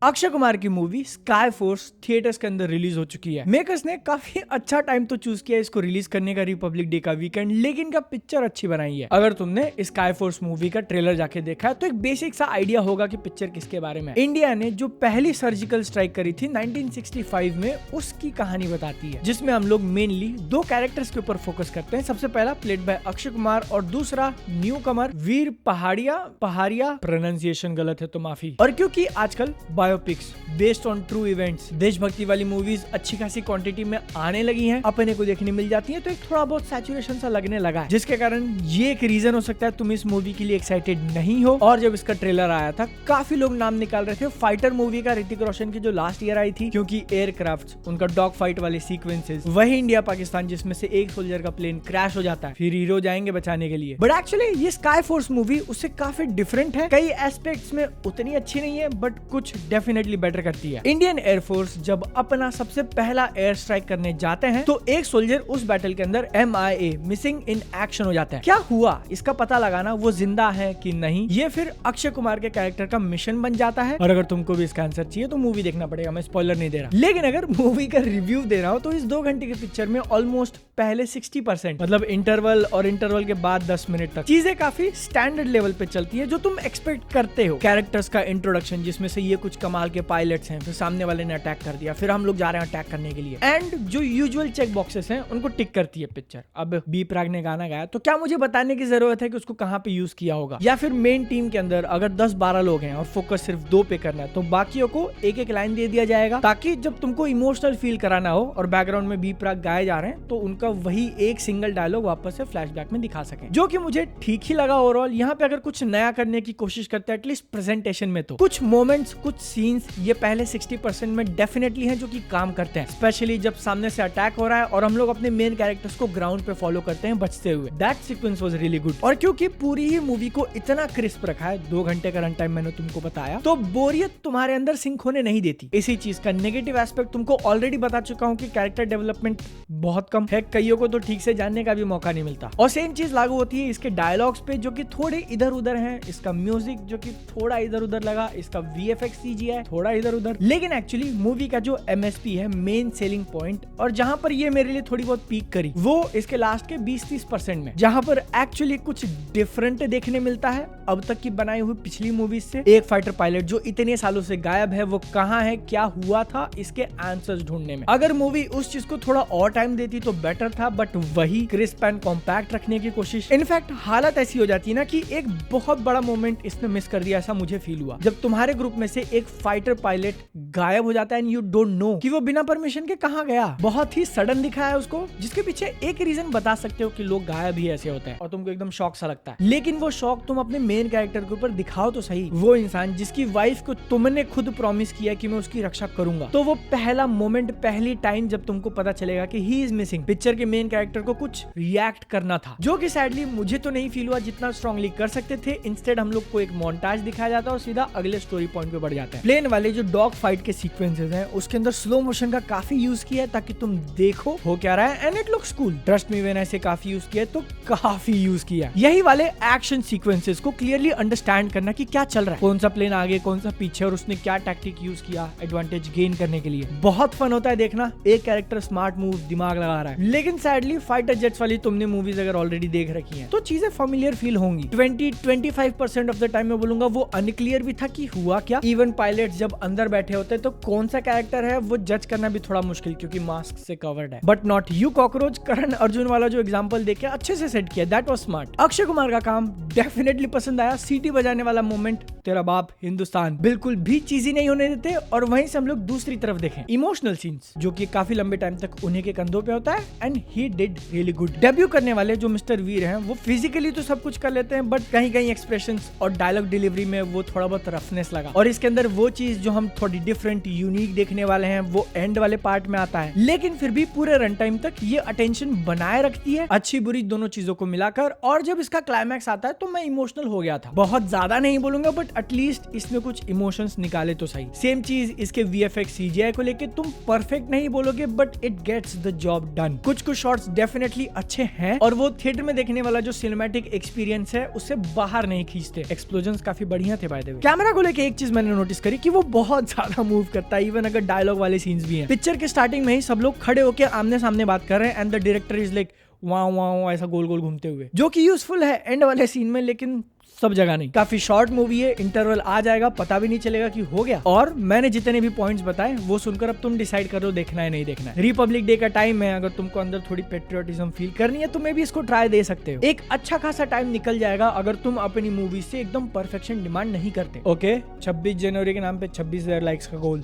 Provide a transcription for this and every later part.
अक्षय कुमार की movie sky force theatres के अंदर रिलीज हो चुकी है। मेकर्स ने काफी अच्छा टाइम तो चूज किया इसको रिलीज करने का, रिपब्लिक डे का वीकेंड, लेकिन क्या पिक्चर अच्छी बनाई है। अगर तुमने स्काई फोर्स मूवी का ट्रेलर जाके देखा है तो एक बेसिक सा आइडिया होगा कि पिक्चर किसके बारे में है। इंडिया ने जो पहली सर्जिकल स्ट्राइक करी थी 1965 में, उसकी कहानी बताती है, जिसमें हम लोग मेनली दो कैरेक्टर्स के ऊपर फोकस करते हैं। सबसे पहला प्लेड बाय अक्षय कुमार और दूसरा न्यू कमर वीर पहाड़िया प्रोनाउंसिएशन गलत है तो माफी। और क्योंकि आजकल biopics based on true events, देशभक्ति वाली मूवीज अच्छी खासी क्वांटिटी में आने लगी हैं, अपने को देखने मिल जाती हैं, तो एक थोड़ा बहुत सैचुरेशन सा लगने लगा है, जिसके कारण ये एक रीजन हो सकता है तुम इस मूवी के लिए एक्साइटेड नहीं हो। और जब इसका ट्रेलर आया था काफी लोग नाम निकाल रहे थे फाइटर मूवी का, ऋतिक रोशन की जो लास्ट ईयर आई थी, क्योंकि एयरक्राफ्ट उनका डॉग फाइट वाले सीक्वेंसेस, वही इंडिया पाकिस्तान जिसमें से एक सोल्जर का प्लेन क्रैश हो जाता है, फिर हीरो जाएंगे बचाने के लिए। बट एक्चुअली ये स्काई फोर्स मूवी उससे काफी डिफरेंट है। कई एस्पेक्ट्स में उतनी अच्छी नहीं है, बट कुछ डेफिनेटली बेटर करती है। इंडियन एयरफोर्स जब अपना सबसे पहला एयर स्ट्राइक करने जाते हैं तो एक सोल्जर उस बैटल के अंदर MIA मिसिंग इन एक्शन हो जाता है। क्या हुआ इसका पता लगाना, वो जिंदा है कि नहीं, ये फिर अक्षय कुमार के कैरेक्टर का मिशन बन जाता है। और अगर तुमको भी इसका आंसर चाहिए तो मूवी देखना पड़ेगा, मैं स्पॉइलर नहीं दे रहा। लेकिन अगर मूवी का रिव्यू दे रहा हूं तो इस 2 घंटे के पिक्चर में ऑलमोस्ट पहले 60%, मतलब इंटरवल और इंटरवल के बाद 10 मिनट तक चीजें काफी स्टैंडर्ड लेवल पे चलती है, जो तुम एक्सपेक्ट करते हो। कैरेक्टर्स का इंट्रोडक्शन, जिसमें से ये कुछ कमाल के पायलट्स हैं, फिर सामने वाले ने अटैक कर दिया, फिर हम लोग जा रहे हैं अटैक करने के लिए, एंड जो यूजुअल चेक बॉक्सेस हैं उनको टिक करती है पिक्चर। अब बी प्राग ने गाना गाया तो क्या मुझे बताने की जरूरत है कि उसको कहां पे यूज किया होगा। या फिर मेन टीम के अंदर अगर 10-12 लोग हैं और फोकस सिर्फ 2 पे करना है तो बाकियों को एक लाइन दे दिया जाएगा, ताकि जब तुमको इमोशनल फील कराना हो और बैकग्राउंड में बी प्राग गाए जा रहे हैं तो उनका वही एक सिंगल डायलॉग वापस से फ्लैशबैक में दिखा सके, जो कि मुझे ठीक ही लगा ओवरऑल। यहाँ पे अगर कुछ नया करने की कोशिश करते हैं एटलीस्ट प्रेजेंटेशन में, तो कुछ मोमेंट्स, कुछ सीन्स ये पहले 60% में डेफिनेटली हैं जो कि काम करते हैं, स्पेशली जब सामने से अटैक हो रहा है और हम लोग अपने मेन कैरेक्टर्स को ग्राउंड पे फॉलो करते हैं बचते हुए। That sequence was really good. और क्योंकि पूरी ही मूवी को इतना क्रिस्प रखा है, 2 घंटे का रन टाइम मैंने तुमको बताया, तो बोरियत तुम्हारे अंदर सिंक होने नहीं देती। इसी चीज का नेगेटिव एस्पेक्ट तुमको ऑलरेडी बता चुका हूँ कि कैरेक्टर डेवलपमेंट बहुत कम है, कईयों को तो ठीक से जानने का भी मौका नहीं मिलता। और सेम चीज लागू होती है इसके डायलॉग्स पे, जो कि थोड़े इधर उधर हैं, इसका म्यूजिक जो कि थोड़ा इधर उधर लगा, इसका VFX CGI थोड़ा इधर उधर। लेकिन एक्चुअली मूवी का जो MSP है, मेन सेलिंग पॉइंट, और जहां पर ये मेरे लिए थोड़ी बहुत पीक करी, वो इसके लास्ट के 20-30% में, जहां पर एक्चुअली कुछ डिफरेंट देखने मिलता है अब तक की बनाई हुई पिछली मूवी से। एक फाइटर पायलट जो इतने सालों से गायब है, वो कहां है, क्या हुआ था, इसके आंसर्स ढूंढने में। अगर मूवी उस चीज को थोड़ा और टाइम देती तो बेटर था, बट वही क्रिस्प एंड कॉम्पैक्ट रखने की कोशिश। इनफैक्ट हालत ऐसी हो जाती है ना कि एक बहुत बड़ा मोमेंट इसने मिस कर दिया, ऐसा मुझे फील हुआ, जब तुम्हारे ग्रुप में से एक फाइटर पायलट गायब हो जाता है एंड यू डोंट नो कि वो बिना परमिशन के कहां गया। बहुत ही सडन दिखाया उसको, जिसके पीछे एक रीजन बता सकते हो कि लोग गायब ही ऐसे होते हैं और तुमको एकदम शॉक सा लगता है। लेकिन वो शॉक तुम अपने मेन कैरेक्टर के ऊपर दिखाओ तो सही। वो इंसान जिसकी वाइफ को तुमने खुद प्रॉमिस किया कि मैं उसकी रक्षा करूंगा, तो वो पहला मोमेंट, पहली टाइम जब तुमको पता चलेगा कि ही इज मिसिंग, पिक्चर के मेन कैरेक्टर को कुछ रिएक्ट करना था, जो कि सैडली मुझे तो नहीं फील हुआ जितना स्ट्रांगली कर सकते थे। इंस्टेड हम लोग को एक मोन्टाज दिखाया जाता है और सीधा अगले स्टोरी पॉइंट पे बढ़ जाता है। प्लेन वाले जो डॉग फाइट के सीक्वेंसेस हैं, उसके अंदर स्लो मोशन का काफी यूज किया है ताकि तुम देखो हो क्या रहा है, and it looks cool. Trust me, मैंने ऐसे काफी यूज किया है तो काफी यूज किया। यही वाले एक्शन सीक्वेंसेस को क्लियरली अंडरस्टैंड करना कि क्या चल रहा है, कौन सा प्लेन आगे, कौन सा पीछे, और उसने क्या टैक्टिक यूज किया एडवांटेज गेन करने के लिए, बहुत फन होता है देखना। एक कैरेक्टर स्मार्ट मूव दिमाग लगा रहा है। लेकिन सैडली फाइटर जेट्स वाली तुमने मूवीज अगर ऑलरेडी देख रखी हैं तो चीजें फेमिलियर फील होंगी। 20-25% ऑफ द टाइम में बोलूंगा वो अनक्लियर भी था कि हुआ क्या। इवन पायलट जब अंदर बैठे होते तो कौन सा कैरेक्टर है वो जज करना भी थोड़ा मुश्किल, क्योंकि मास्क से कवर्ड है। But not you cockroach, Karan Arjun वाला जो एग्जांपल देखे अच्छे से सेट किया, that was smart. Akshay Kumar का काम डेफिनेटली पसंद आया। सीटी बजाने वाला मोमेंट, तेरा बाप हिंदुस्तान, बिल्कुल भी चीजी नहीं होने देते। और वहीं से हम लोग दूसरी तरफ देखें इमोशनल सीन्स, जो कि काफी लंबे टाइम तक उन्हीं के कंधों पे होता है, and he did really good. Debut करने वाले जो मिस्टर वीर हैं, वो फिजिकली तो सब कुछ कर लेते हैं, बट कहीं कहीं एक्सप्रेशंस और डायलॉग डिलीवरी में वो थोड़ा बहुत रफनेस लगा। और इसके अंदर वो चीज जो हम थोड़ी डिफरेंट यूनिक देखने वाले हैं वो एंड वाले पार्ट में आता है। लेकिन फिर भी पूरे रन टाइम तक ये अटेंशन बनाए रखती है, अच्छी बुरी दोनों चीजों को मिलाकर। और जब इसका क्लाइमैक्स आता है तो मैं इमोशनल हो गया था। बहुत ज्यादा नहीं बोलूंगा, बट एटलीस्ट इसमें कुछ इमोशंस निकाले तो सही। सेम चीज इसके VFX CGI को लेके, तुम परफेक्ट नहीं बोलोगे but it gets the job done. कुछ शॉट्स डेफिनेटली अच्छे हैं और वो थिएटर में देखने वाला जो सिनेमैटिक एक्सपीरियंस है उससे बाहर नहीं खींचते। एक्सप्लोजन काफी बढ़िया थे बाय द वे। कैमरा को लेके एक चीज मैंने नोटिस करी करी कि वो बहुत ज्यादा मूव करता है, इवन अगर डायलॉग वाले सीन्स भी हैं। पिक्चर के स्टार्टिंग में ही सब लोग खड़े होकर आमने सामने बात कर रहे हैं and the director is like wow wow ऐसा गोल गोल घूमते हुए, जो कि यूजफुल है एंड वाले सीन में, लेकिन सब जगह नहीं। काफी शॉर्ट मूवी है, इंटरवल आ जाएगा, पता भी नहीं चलेगा कि हो गया। और मैंने जितने भी पॉइंट्स बताए वो सुनकर अब तुम डिसाइड करो देखना है नहीं देखना है। रिपब्लिक डे का टाइम है, अगर तुमको अंदर थोड़ी पेट्रियोटिज्म फील करनी है तो मे भी इसको ट्राई दे सकते हो। एक अच्छा खासा टाइम निकल जाएगा अगर तुम अपनी मूवी से एकदम परफेक्शन डिमांड नहीं करते। ओके, 26 जनवरी के नाम पे 26,000 लाइक्स का गोल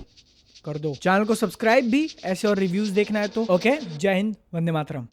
कर दो। चैनल को सब्सक्राइब भी ऐसे और रिव्यूज देखना है तो। ओके, जय हिंद, वंदे मातरम।